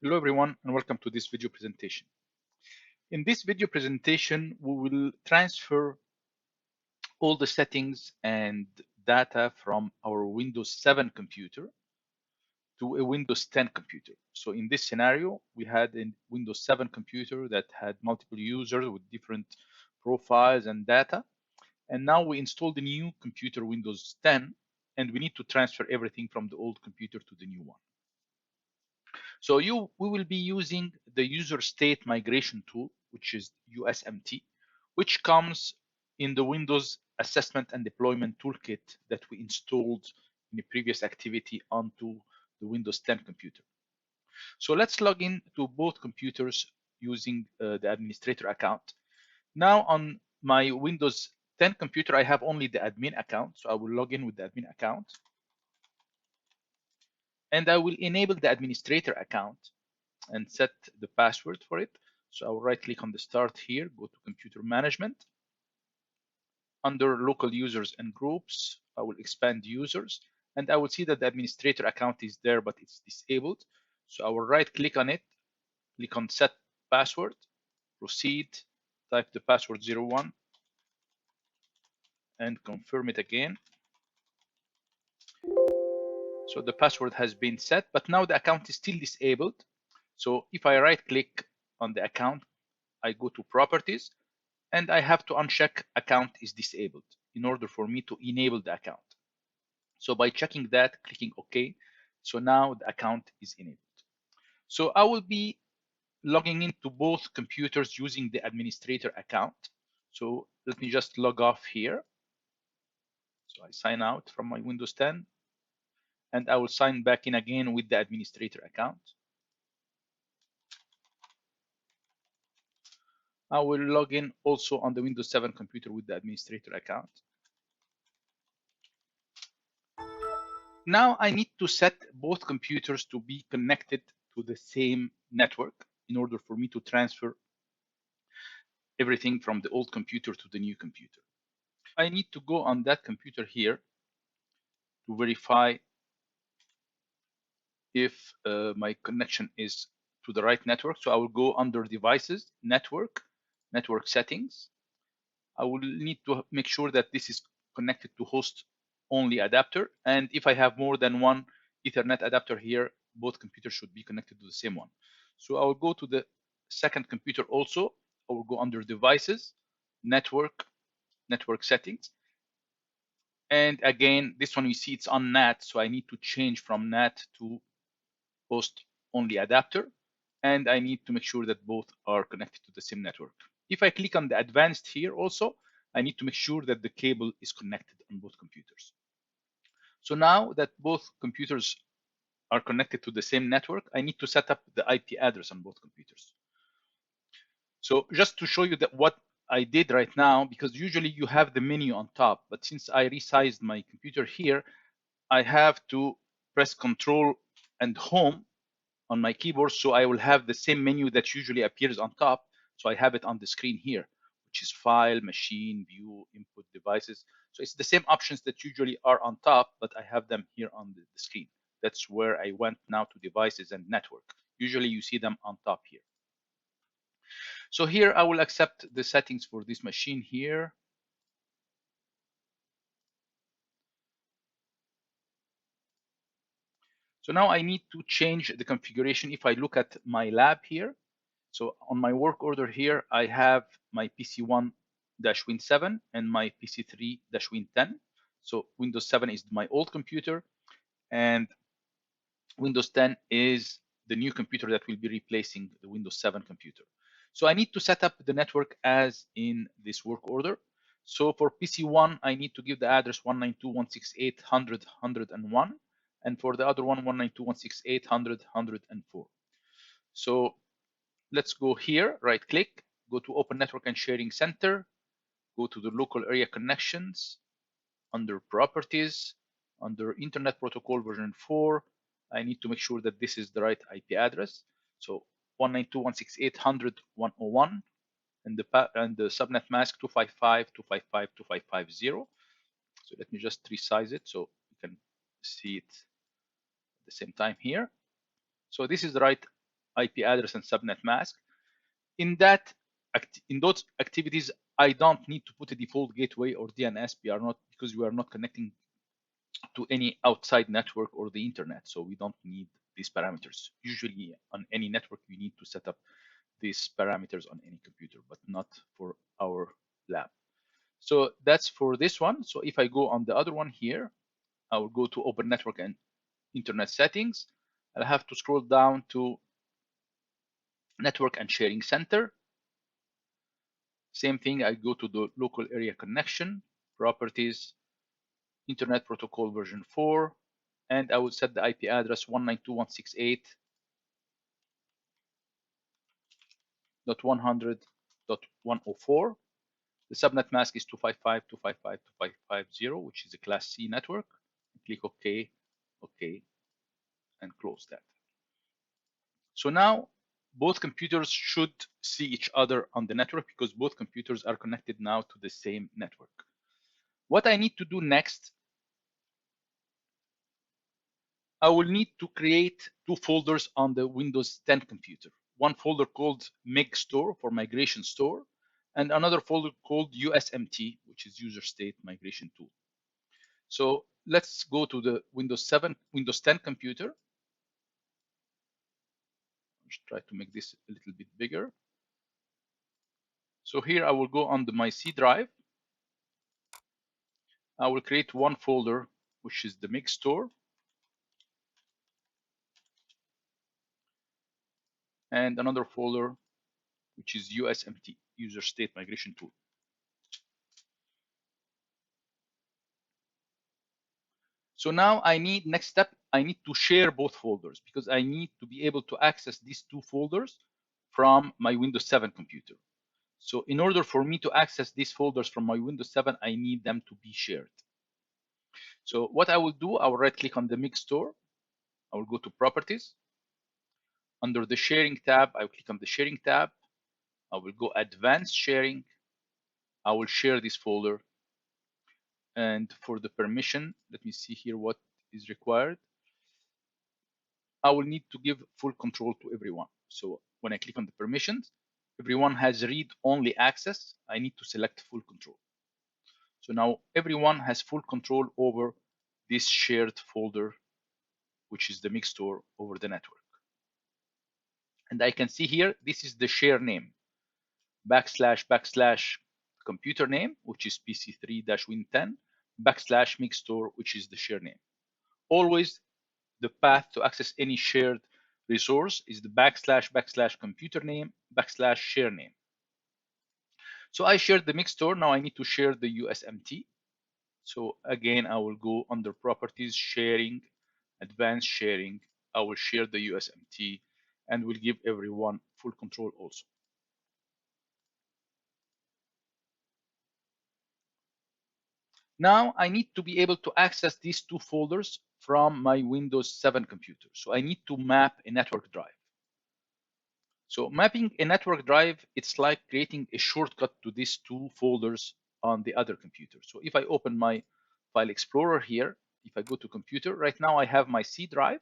Hello everyone and welcome to this video presentation. In this video presentation, we will transfer all the settings and data from our Windows 7 computer to a Windows 10 computer. So in this scenario, we had a Windows 7 computer that had multiple users with different profiles and data. And now we installed the new computer, Windows 10, and we need to transfer everything from the old computer to the new one. So we will be using the user state migration tool, which is USMT, which comes in the Windows assessment and deployment toolkit that we installed in a previous activity onto the Windows 10 computer. So let's log in to both computers using the administrator account. Now on my Windows 10 computer, I have only the admin account. So I will log in with the admin account. And I will enable the administrator account and set the password for it. So I will right click on the start here, go to computer management. Under local users and groups, I will expand users and I will see that the administrator account is there, but it's disabled. So I will right click on it, click on set password, proceed, type the password 01 and confirm it again. So the password has been set, but now the account is still disabled. So if I right click on the account, I go to properties and I have to uncheck account is disabled in order for me to enable the account. So by checking that, clicking OK, so now the account is enabled. So I will be logging into both computers using the administrator account. So let me just log off here. So I sign out from my Windows 10 and I will sign back in again with the administrator account. I will log in also on the Windows 7 computer with the administrator account. Now I need to set both computers to be connected to the same network in order for me to transfer everything from the old computer to the new computer. I need to go on that computer here to verify if my connection is to the right network. So I will go under devices, network settings. I will need to make sure that this is connected to host only adapter. And if I have more than one Ethernet adapter here, both computers should be connected to the same one. So I will go to the second computer also. I will go under devices, network settings. And again, this one you see it's on NAT. So I need to change from NAT to host only adapter. And I need to make sure that both are connected to the same network. If I click on the advanced here also, I need to make sure that the cable is connected on both computers. So now that both computers are connected to the same network, I need to set up the IP address on both computers. So just to show you that what I did right now, because usually you have the menu on top, but since I resized my computer here, I have to press Control and Home on my keyboard, so I will have the same menu that usually appears on top. So I have it on the screen here, which is File, Machine, View, Input, Devices. So it's the same options that usually are on top, but I have them here on the screen. That's where I went now to Devices and Network. Usually you see them on top here. So here I will accept the settings for this machine here. So now I need to change the configuration. If I look at my lab here, so on my work order here, I have my PC1-Win7 and my PC3-Win10. So Windows 7 is my old computer and Windows 10 is the new computer that will be replacing the Windows 7 computer. So I need to set up the network as in this work order. So for PC1, I need to give the address 192.168.100.101. And for the other one, 192.168.100.104. So let's go here, right click, go to Open Network and Sharing Center, go to the local area connections, under Properties, under Internet Protocol version 4, I need to make sure that this is the right IP address. So 192.168.100.101 and the subnet mask 255.255.255.0. So let me just resize it so you can see it at the same time here. So this is the right IP address and subnet mask. In those activities, I don't need to put a default gateway or DNS. Because we are not connecting to any outside network or the internet, so we don't need these parameters. Usually on any network, you need to set up these parameters on any computer, but not for our lab. So that's for this one. So if I go on the other one here, I will go to Open Network and Internet Settings. I'll have to scroll down to Network and Sharing Center. Same thing, I go to the local area connection, properties, Internet Protocol version 4, and I will set the IP address 192.168.100.104. The subnet mask is 255.255.255.0, which is a Class C network. Click OK, OK, and close that. So now both computers should see each other on the network because both computers are connected now to the same network. What I need to do next, I will need to create two folders on the Windows 10 computer. One folder called MIG Store for Migration Store, and another folder called USMT, which is User State Migration Tool. So let's go to the Windows 10 computer. Let's try to make this a little bit bigger. So here I will go on my C drive. I will create one folder, which is the MIG Store. And another folder, which is USMT, User State Migration Tool. So now next step, I need to share both folders because I need to be able to access these two folders from my Windows 7 computer. So in order for me to access these folders from my Windows 7, I need them to be shared. So what I will do, I will right click on the MIG Store. I will go to Properties. Under the Sharing tab, I will click on the Sharing tab. I will go Advanced Sharing. I will share this folder. And for the permission, let me see here what is required. I will need to give full control to everyone. So when I click on the permissions, everyone has read-only access. I need to select full control. So now everyone has full control over this shared folder, which is the MIG Store over the network. And I can see here, this is the share name, // computer name, which is PC3-Win10, / MIG Store, which is the share name. Always the path to access any shared resource is the / computer name / share name. So I shared the MIG Store. Now I need to share the USMT. So again, I will go under Properties, Sharing, Advanced Sharing. I will share the USMT and will give everyone full control also. Now I need to be able to access these two folders from my Windows 7 computer. So I need to map a network drive. So mapping a network drive, it's like creating a shortcut to these two folders on the other computer. So if I open my File Explorer here, if I go to Computer, right now I have my C drive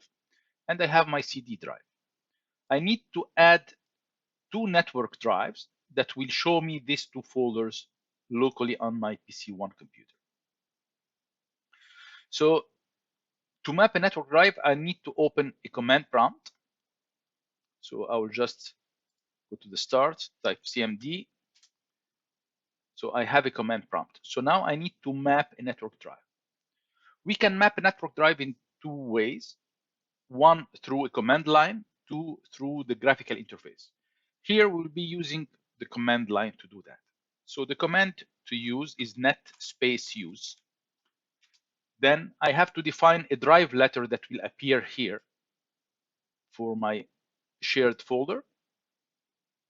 and I have my CD drive. I need to add two network drives that will show me these two folders locally on my PC1 computer. So to map a network drive, I need to open a command prompt. So I will just go to the start, type CMD. So I have a command prompt. So now I need to map a network drive. We can map a network drive in two ways. One, through a command line, two, through the graphical interface. Here we'll be using the command line to do that. So the command to use is net space use. Then I have to define a drive letter that will appear here for my shared folder,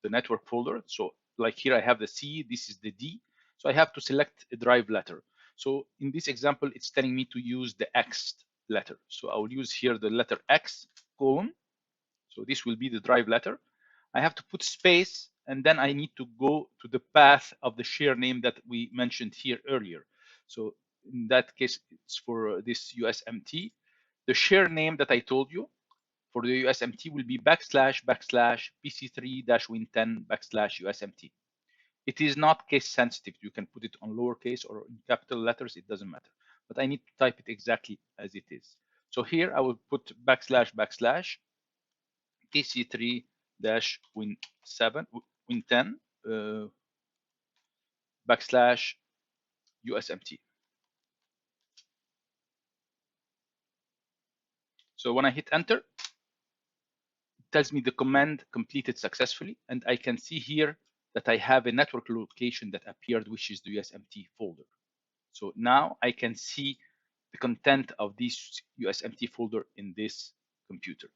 the network folder. So like here I have the C, this is the D. So I have to select a drive letter. So in this example, it's telling me to use the X letter. So I will use here the letter X colon. So this will be the drive letter. I have to put space, and then I need to go to the path of the share name that we mentioned here earlier. So in that case, it's for this USMT. The share name that I told you for the USMT will be //PC3-win10 /USMT. It is not case sensitive. You can put it on lowercase or in capital letters. It doesn't matter. But I need to type it exactly as it is. So here I will put //PC3-win7 win10 /USMT. So when I hit enter, it tells me the command completed successfully, and I can see here that I have a network location that appeared, which is the USMT folder. So now I can see the content of this USMT folder in this computer.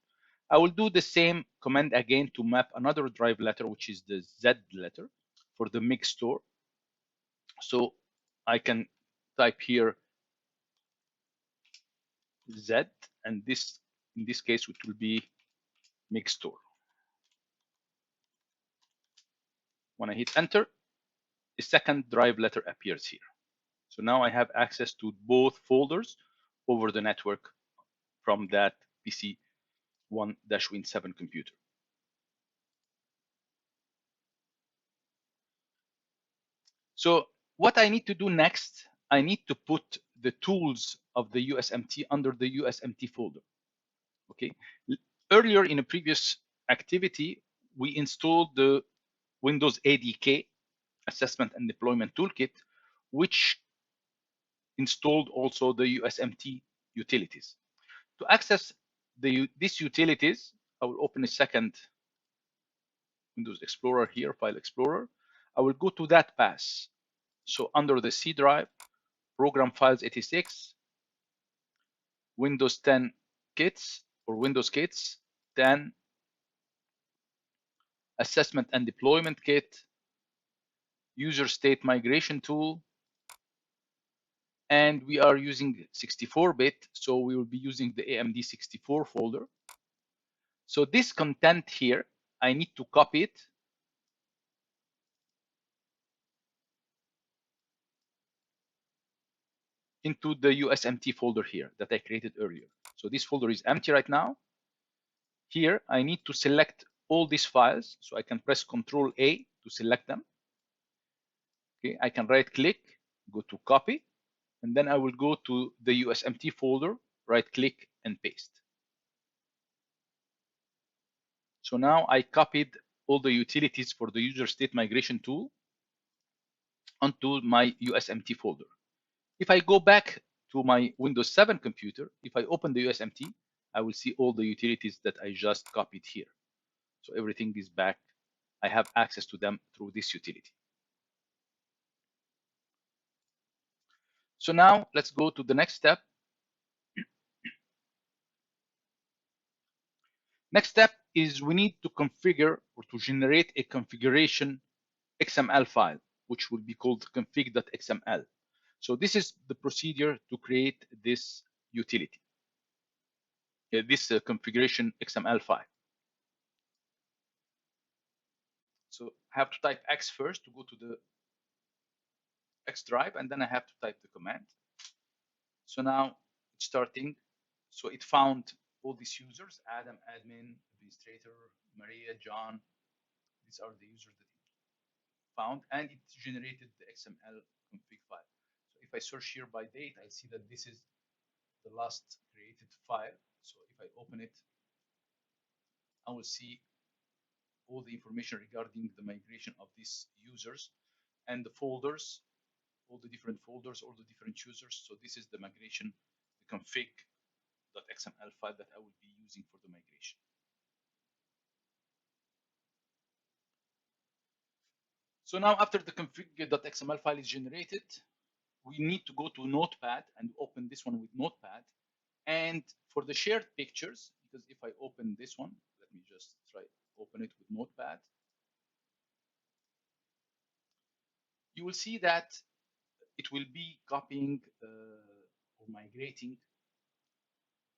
I will do the same command again to map another drive letter, which is the Z letter for the MIG store. So I can type here Z, and this, in this case, it will be MIG store. When I hit enter, the second drive letter appears here. So now I have access to both folders over the network from that PC1-Win7 computer. So what I need to do next, I need to put the tools of the USMT under the USMT folder. Okay. Earlier in a previous activity, we installed the Windows ADK, Assessment and Deployment Toolkit, which installed also the USMT utilities. To access these utilities, I will open a second Windows Explorer here, File Explorer. I will go to that path. So under the C drive, Program Files 86, Windows 10 kits or Windows kits, then Assessment and Deployment Kit, User State Migration Tool, and we are using 64-bit, so we will be using the AMD 64 folder. So this content here, I need to copy it into the USMT folder here that I created earlier. So this folder is empty right now. Here, I need to select all these files. So I can press Control A to select them. Okay, I can right click, go to copy, and then I will go to the USMT folder, right click and paste. So now I copied all the utilities for the user state migration tool onto my USMT folder. If I go back to my Windows 7 computer, if I open the USMT, I will see all the utilities that I just copied here. So everything is back. I have access to them through this utility. So now let's go to the next step. Next step is we need to configure or to generate a configuration XML file, which will be called config.xml. So this is the procedure to create this utility, this configuration XML file. So I have to type X first to go to the X drive, and then I have to type the command. So now it's starting. So it found all these users: Adam, admin, administrator, Maria, John. These are the users that it found, and it generated the XML config file. So if I search here by date, I see that this is the last created file. So if I open it, I will see all the information regarding the migration of these users and the folders, all the different folders, all the different users. So this is the migration, the config.xml file that I will be using for the migration. So now after the config.xml file is generated, we need to go to Notepad and open this one with Notepad. And for the shared pictures, because if I open this one, let me just try open it with Notepad. You will see that it will be copying or migrating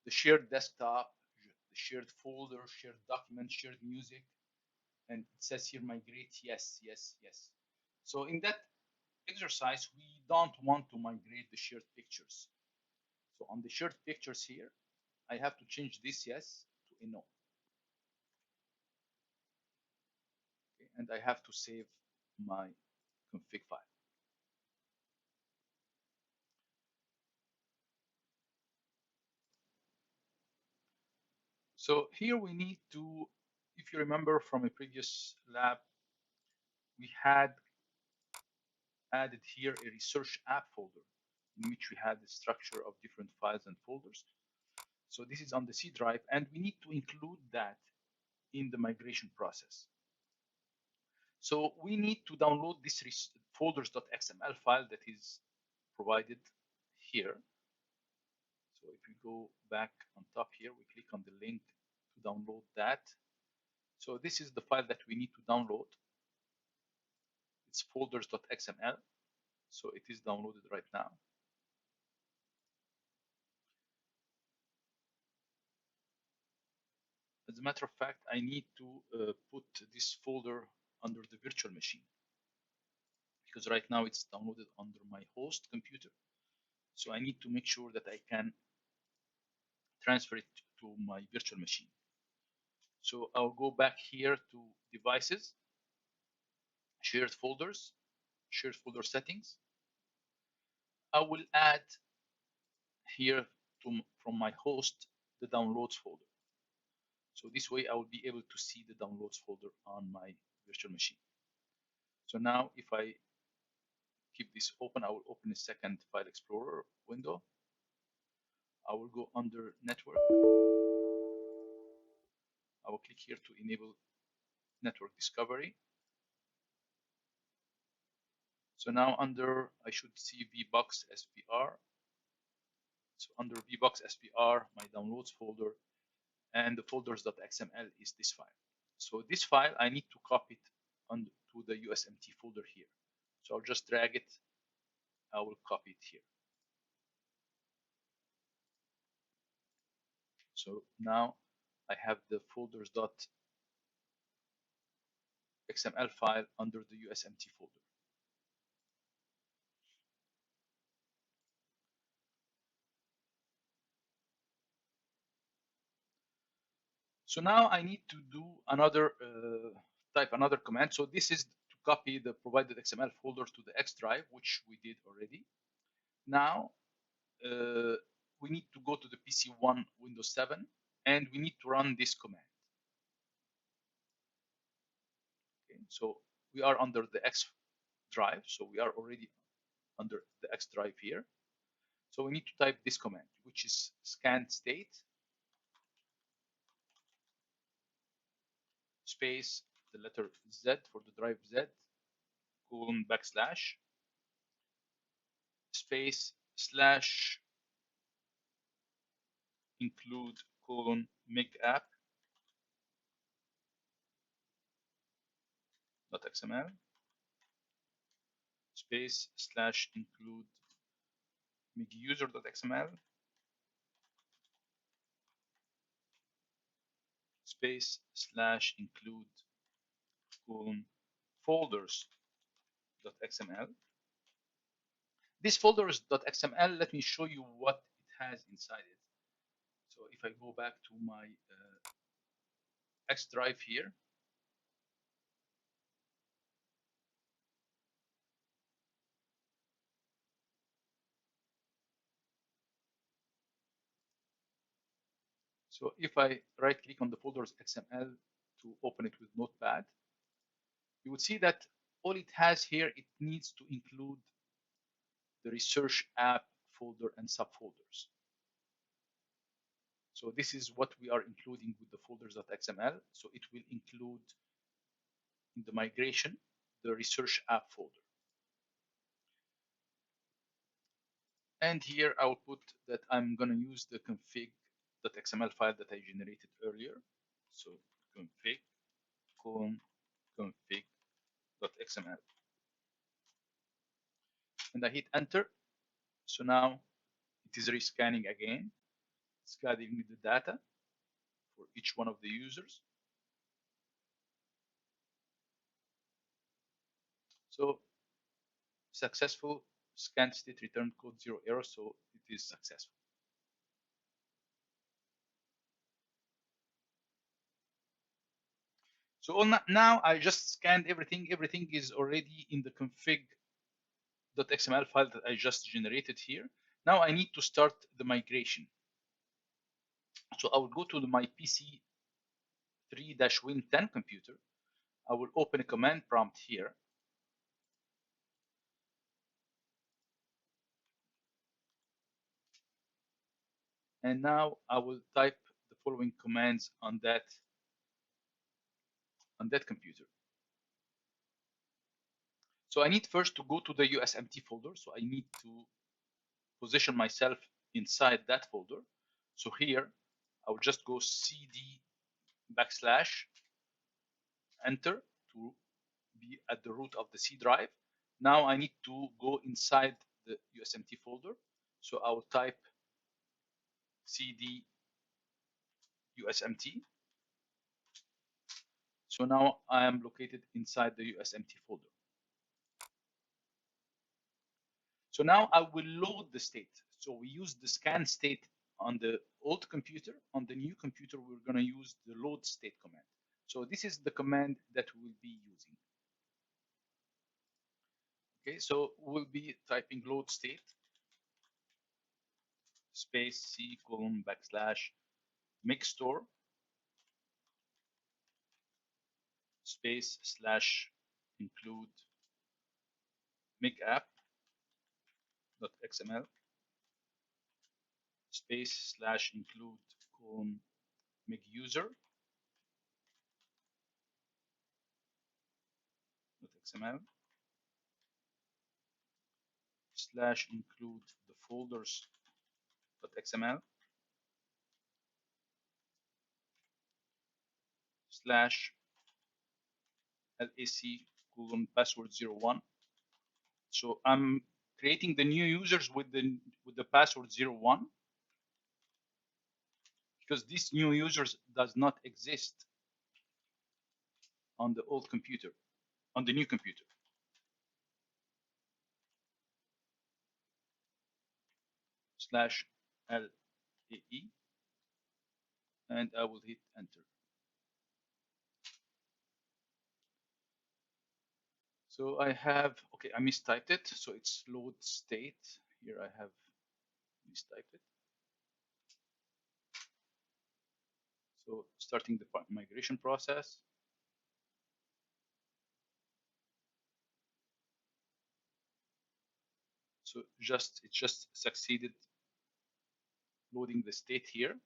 the shared desktop, the shared folder, shared document, shared music. And it says here migrate, yes, yes, yes. So in that exercise, we don't want to migrate the shared pictures. So on the shared pictures here, I have to change this yes to a no. Okay, and I have to save my config file. So here we need to, if you remember from a previous lab, we had added here a research app folder in which we had the structure of different files and folders. So this is on the C drive, and we need to include that in the migration process. So we need to download this folders.xml file that is provided here. So if we go back on top here, we click on the link to download that. So this is the file that we need to download. It's folders.xml. So it is downloaded right now. As a matter of fact, I need to put this folder under the virtual machine, because right now it's downloaded under my host computer. So I need to make sure that I can transfer it to my virtual machine. So I'll go back here to devices, shared folders, shared folder settings. I will add here from my host the downloads folder. So this way I will be able to see the downloads folder on my virtual machine. So now if I keep this open, I will open a second File Explorer window. I will go under Network. I will click here to enable Network Discovery. So now under, I should see VBox SPR. So under VBox SPR, my downloads folder, and the folders.xml is this file. So this file, I need to copy it to the USMT folder here. So I'll just drag it. I will copy it here. So now I have the folders.xml file under the USMT folder. So now I need to do another type another command. So this is to copy the provided XML folder to the X drive, which we did already. Now we need to go to the PC1 Windows 7, and we need to run this command. Okay, so we are under the X drive, so we are already under the X drive here. So we need to type this command, which is scan state space the letter Z for the drive Z colon backslash space slash include colon make app .xml space slash include make user.xml space slash include colon folders.xml. This folders.xml, let me show you what it has inside it. So if I go back to my X drive here, so if I right click on the folders XML to open it with Notepad, you would see that all it has here, it needs to include the research app folder and subfolders. So this is what we are including with the folders.xml. So it will include in the migration the research app folder. And here I will put that I'm going to use the config.xml file that I generated earlier. So config config.xml. And I hit enter. So now it is rescanning again. It's gathering the data for each one of the users. So successful scan state return code 0 error. So it is successful. So now I just scanned everything. Everything is already in the config.xml file that I just generated here. Now I need to start the migration. So I will go to my PC 3-Win10 computer. I will open a command prompt here. And now I will type the following commands on that computer. So I need first to go to the USMT folder. So I need to position myself inside that folder. So here I will just go cd / enter to be at the root of the C drive. Now I need to go inside the USMT folder. So I will type cd USMT. So now I am located inside the USMT folder. So now I will load the state. So we use the scan state on the old computer. On the new computer, we're going to use the load state command. So this is the command that we'll be using. Okay, so we'll be typing load state space C : /mixstore space / include migapp.xml space / include miguser.xml / include the folders.xml / lac : password 01. So I'm creating the new users with the password 01 because this new users does not exist on the old computer, on the new computer. / LAE, and I will hit enter. So I have, okay, I mistyped it. So it's load state. Here I have mistyped it. So starting the migration process. So it just succeeded loading the state here.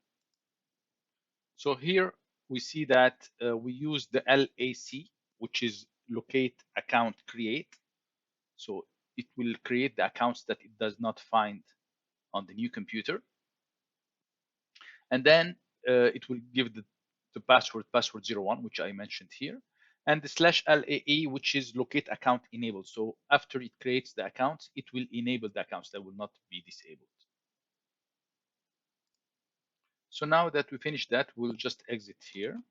So here we see that we use the LAC, which is locate account create. So it will create the accounts that it does not find on the new computer. And then it will give the password 01, which I mentioned here, and the / LAE, which is locate account enabled. So after it creates the accounts, it will enable the accounts that will not be disabled. So now that we finished that, we'll just exit here.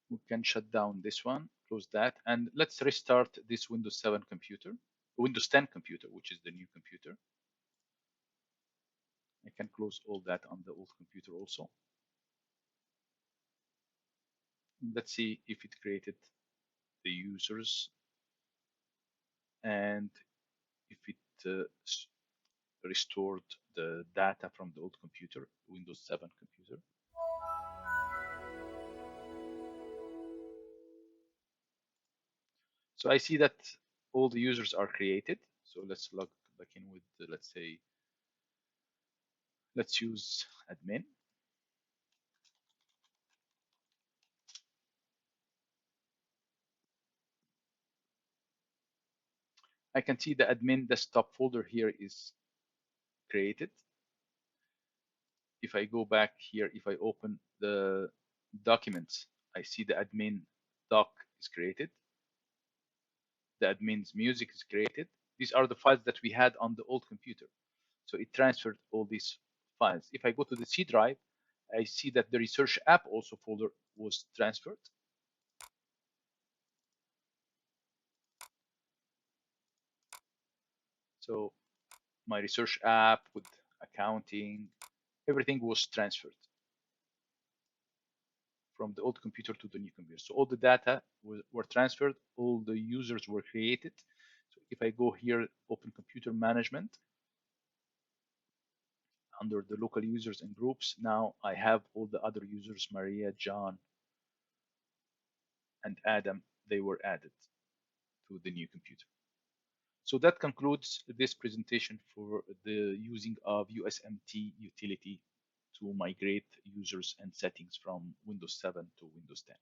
We can shut down this one, close that, and let's restart this Windows 7 computer, Windows 10 computer, which is the new computer. I can close all that on the old computer also. Let's see if it created the users and if it restored the data from the old computer, Windows 7 computer. So I see that all the users are created. So let's log back in with, let's say, let's use admin. I can see the admin desktop folder here is created. If I go back here, if I open the documents, I see the admin doc is created. The admin's music is created. These are the files that we had on the old computer. So it transferred all these files. If I go to the C drive, I see that the research app also folder was transferred. So my research app with accounting, everything was transferred. from the old computer to the new computer. So all the data were transferred, all the users were created. So if I go here, open computer management, under the local users and groups, now I have all the other users, Maria, John, and Adam, they were added to the new computer. So that concludes this presentation for the using of USMT utility to migrate users and settings from Windows 7 to Windows 10.